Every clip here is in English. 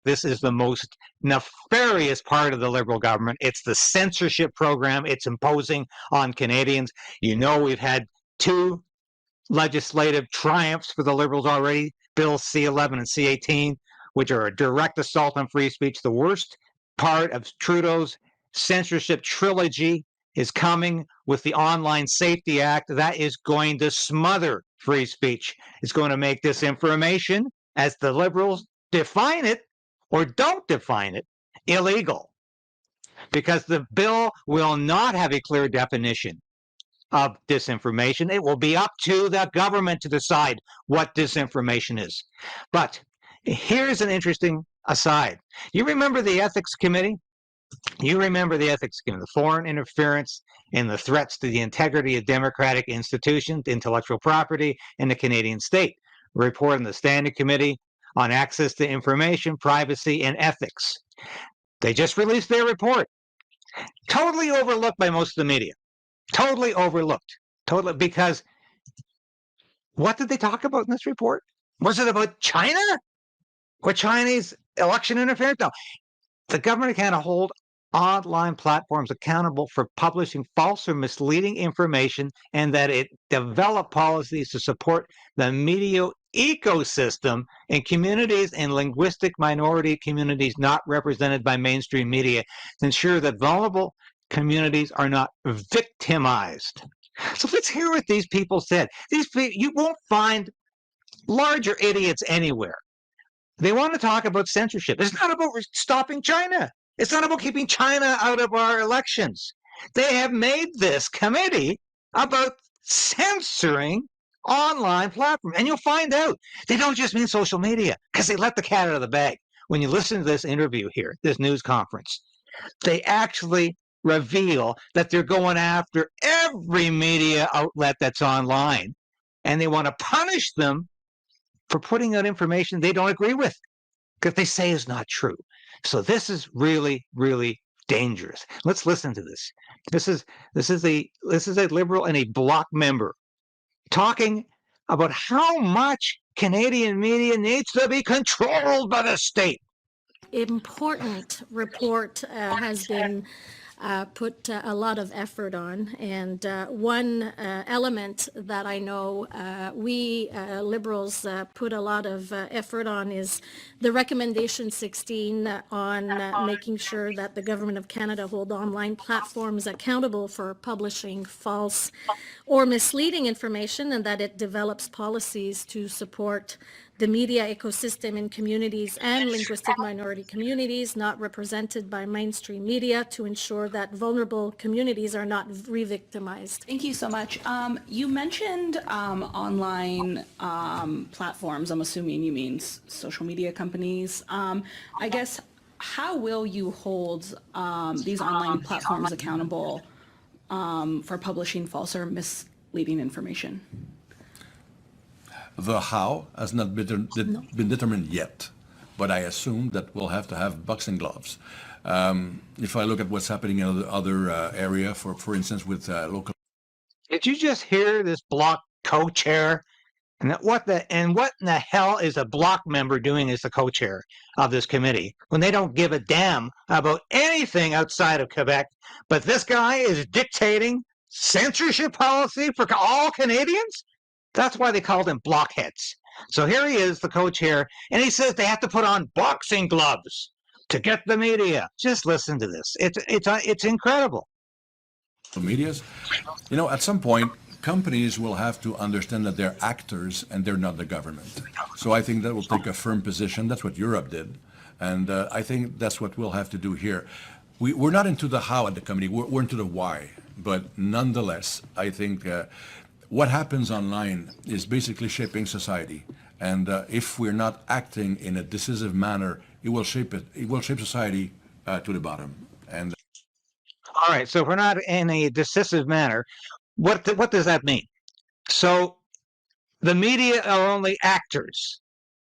this is the most nefarious part of the Liberal government. It's the censorship program it's imposing on Canadians. You know, we've had two legislative triumphs for the Liberals already, Bill C-11 and C-18, which are a direct assault on free speech. The worst part of Trudeau's censorship trilogy is coming with the Online Safety Act. That is going to smother free speech. It's going to make disinformation, as the Liberals define it or don't define it, illegal, because the bill will not have a clear definition of disinformation. It will be up to the government to decide what disinformation is. But here's an interesting aside. You remember the Ethics Committee? You remember the Ethics Committee, the foreign interference and the threats to the integrity of democratic institutions, intellectual property, and the Canadian state. Report in the Standing Committee on Access to Information, Privacy, and Ethics. They just released their report. Totally overlooked by most of the media. Totally overlooked. Totally, because what did they talk about in this report? Was it about China or Chinese election interference? No. The government can't hold online platforms accountable for publishing false or misleading information, and that it develop policies to support the media ecosystem in communities and linguistic minority communities not represented by mainstream media to ensure that vulnerable communities are not victimized. So let's hear what these people said. These people, you won't find larger idiots anywhere. They want to talk about censorship. It's not about stopping China. It's not about keeping China out of our elections. They have made this committee about censoring online platforms. And you'll find out they don't just mean social media, because they let the cat out of the bag. When you listen to this interview here, this news conference, they actually reveal that they're going after every media outlet that's online, and they want to punish them for putting out information they don't agree with, because they say is not true. So this is really, really dangerous. Let's listen to this. This is a Liberal and a Bloc member talking about how much Canadian media needs to be controlled by the state. Important report has been put a lot of effort on, and one element that I know we Liberals put a lot of effort on is the recommendation 16 on making sure that the Government of Canada hold online platforms accountable for publishing false or misleading information, and that it develops policies to support the media ecosystem in communities and linguistic minority communities not represented by mainstream media to ensure that vulnerable communities are not re-victimized. Thank you so much. You mentioned online platforms. I'm assuming you mean social media companies. I guess, how will you hold these online platforms accountable for publishing false or misleading information? The how has not been determined yet, but I assume that we'll have to have boxing gloves. If I look at what's happening in other area, for instance, with local. Did you just hear this Bloc co-chair? And what in the hell is a Bloc member doing as the co-chair of this committee when they don't give a damn about anything outside of Quebec? But this guy is dictating censorship policy for all Canadians? That's why they called him blockheads. So here he is, the co-chair, and he says they have to put on boxing gloves to get the media. Just listen to this. It's incredible. Medias, you know, at some point, companies will have to understand that they're actors and they're not the government. So I think that will take a firm position. That's what Europe did, and I think that's what we'll have to do here. We're not into the how at the committee. We're into the why. But nonetheless, I think. What happens online is basically shaping society, and if we're not acting in a decisive manner, it will shape it. It will shape society to the bottom. And all right, so if we're not in a decisive manner, what does that mean? So the media are only actors,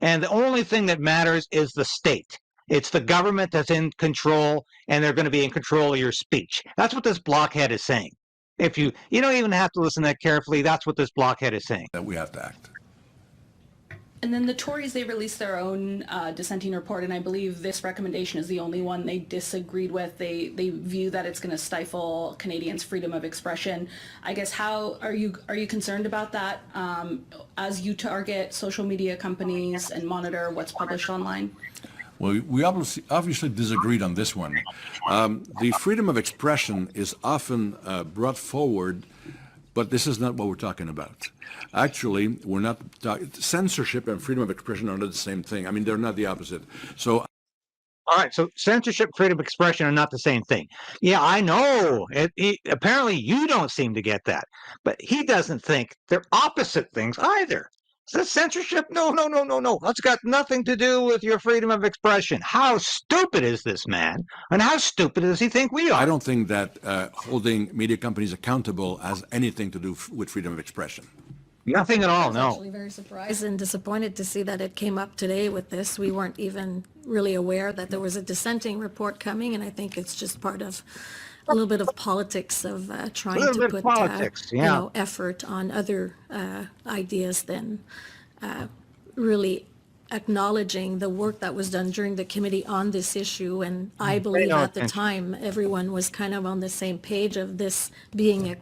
and the only thing that matters is the state. It's the government that's in control, and they're going to be in control of your speech. That's what this blockhead is saying. If you don't even have to listen that carefully, that's what this blockhead is saying. That we have to act. And then the Tories, they released their own dissenting report, and I believe this recommendation is the only one they disagreed with. They view that it's going to stifle Canadians' freedom of expression. I guess how are you concerned about that as you target social media companies and monitor what's published online? Well, we obviously disagreed on this one. The freedom of expression is often brought forward, but this is not what we're talking about. Actually, we're not censorship and freedom of expression are not the same thing. I mean, they're not the opposite. So, all right, so censorship, freedom of expression are not the same thing. Yeah, I know. Apparently, you don't seem to get that, but he doesn't think they're opposite things either. So censorship? No, no, no, no, no. That's got nothing to do with your freedom of expression. How stupid is this man? And how stupid does he think we are? I don't think that holding media companies accountable has anything to do with freedom of expression. Nothing at all, I was no. actually very surprised and disappointed to see that it came up today with this. We weren't even really aware that there was a dissenting report coming, and I think it's just part of a little bit of politics of trying to put politics, yeah. you know, effort on other ideas than really acknowledging the work that was done during the committee on this issue. And I believe at the time, everyone was kind of on the same page of this being a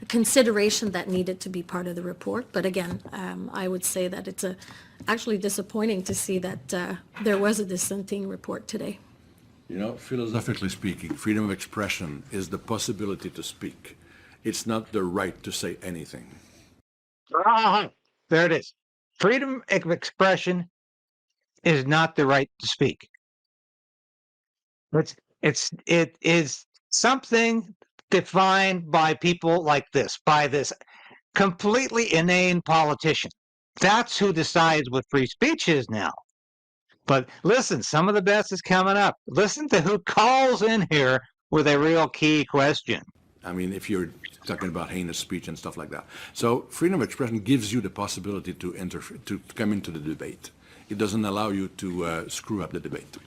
consideration that needed to be part of the report. But again, I would say that it's actually disappointing to see that there was a dissenting report today. You know, philosophically speaking, freedom of expression is the possibility to speak. It's not the right to say anything. There it is. Freedom of expression is not the right to speak. It is something defined by people like this, by this completely inane politician. That's who decides what free speech is now. But listen, some of the best is coming up. Listen to who calls in here with a real key question. I mean, if you're talking about heinous speech and stuff like that. So freedom of expression gives you the possibility to come into the debate. It doesn't allow you to screw up the debate.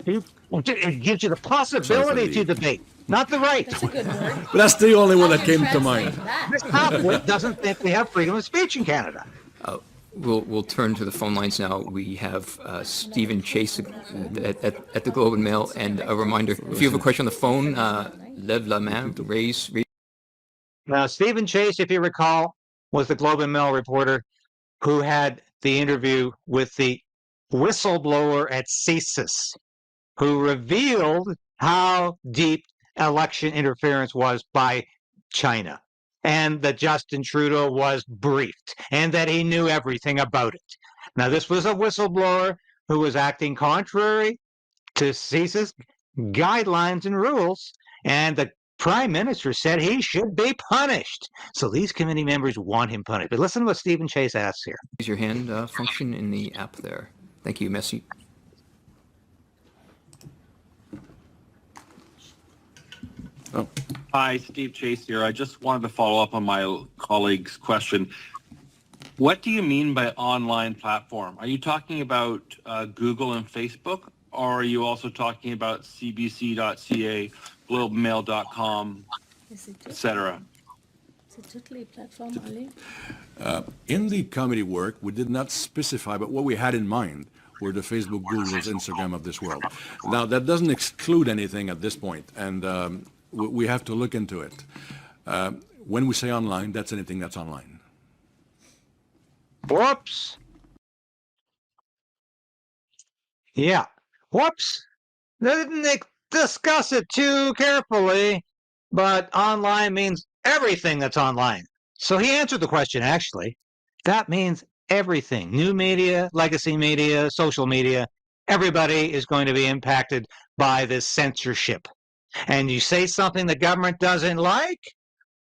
It gives you the possibility to debate, not the right. That's a good word. But that's the only one that came to mind. This halfwit doesn't think we have freedom of speech in Canada. We'll turn to the phone lines now. We have Stephen Chase at the Globe and Mail, and a reminder: if you have a question on the phone, lève la main, raise. Now, Stephen Chase, if you recall, was the Globe and Mail reporter who had the interview with the whistleblower at CSIS, who revealed how deep election interference was by China, and that Justin Trudeau was briefed, and that he knew everything about it. Now, this was a whistleblower who was acting contrary to CSIS guidelines and rules, and the Prime Minister said he should be punished. So these committee members want him punished. But listen to what Stephen Chase asks here. Use your hand function in the app there. Thank you, Messi. Oh. Hi, Steve Chase here. I just wanted to follow up on my colleague's question. What do you mean by online platform? Are you talking about Google and Facebook, or are you also talking about cbc.ca, globemail.com, etc.? In the committee work, we did not specify, but what we had in mind were the Facebook, Google's, Instagram of this world. Now, that doesn't exclude anything at this point, and we have to look into it. When we say online, that's anything that's online. Whoops. Yeah. Whoops. They didn't discuss it too carefully, but online means everything that's online. So he answered the question, actually. That means everything. New media, legacy media, social media, everybody is going to be impacted by this censorship. And you say something the government doesn't like,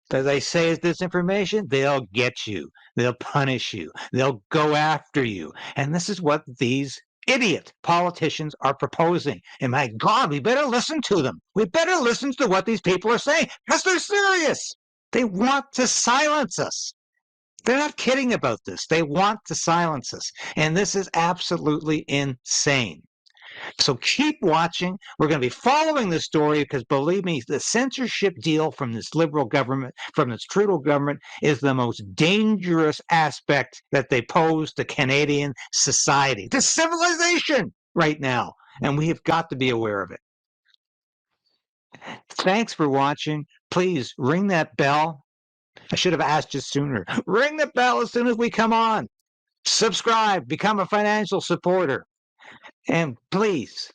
that they say is disinformation, they'll get you. They'll punish you. They'll go after you. And this is what these idiot politicians are proposing. And my God, we better listen to them. We better listen to what these people are saying, because they're serious. They want to silence us. They're not kidding about this. They want to silence us. And this is absolutely insane. So keep watching. We're going to be following this story because, believe me, the censorship deal from this Liberal government, from this Trudeau government, is the most dangerous aspect that they pose to Canadian society, to civilization right now. And we have got to be aware of it. Thanks for watching. Please ring that bell. I should have asked you sooner. Ring the bell as soon as we come on. Subscribe, become a financial supporter. And please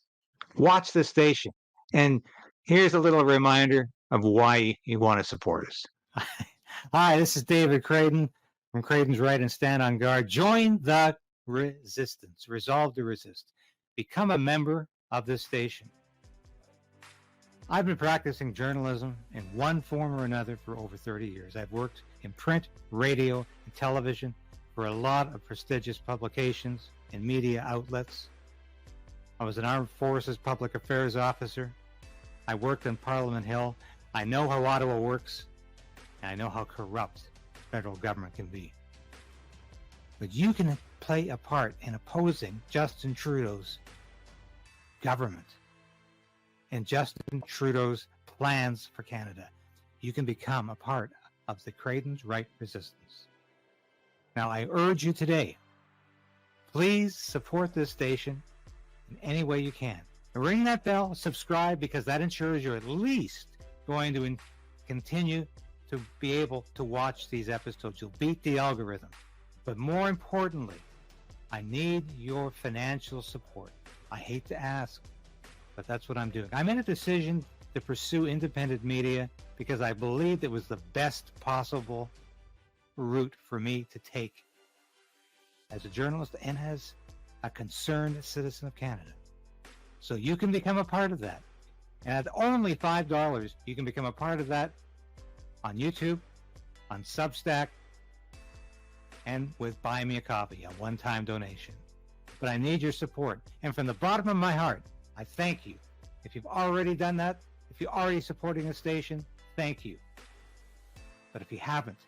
watch this station. And here's a little reminder of why you want to support us. Hi, this is David Crayden from Crayden's Right and Stand on Guard. Join the resistance. Resolve to resist. Become a member of this station. I've been practicing journalism in one form or another for over 30 years. I've worked in print, radio, and television for a lot of prestigious publications and media outlets. I was an Armed Forces Public Affairs officer. I worked in Parliament Hill. I know how Ottawa works, and I know how corrupt federal government can be. But you can play a part in opposing Justin Trudeau's government and Justin Trudeau's plans for Canada. You can become a part of the Crayden's Right resistance. Now, I urge you today, please support this station in any way you can. Ring that bell, subscribe, because that ensures you're at least going to continue to be able to watch these episodes. You'll beat the algorithm. But more importantly, I need your financial support. I hate to ask, but that's what I'm doing. I made a decision to pursue independent media because I believed it was the best possible route for me to take as a journalist and as a concerned citizen of Canada. So you can become a part of that. And at only $5, you can become a part of that on YouTube, on Substack, and with Buy Me a Coffee, a one-time donation. But I need your support. And from the bottom of my heart, I thank you. If you've already done that, if you're already supporting the station, thank you. But if you haven't,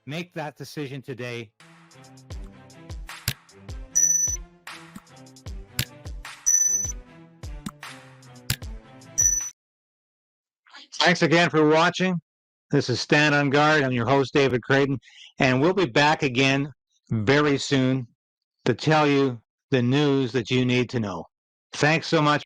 make that decision today. Thanks again for watching. This is Stand on Guard. I'm your host, David Crayden, and we'll be back again very soon to tell you the news that you need to know. Thanks so much.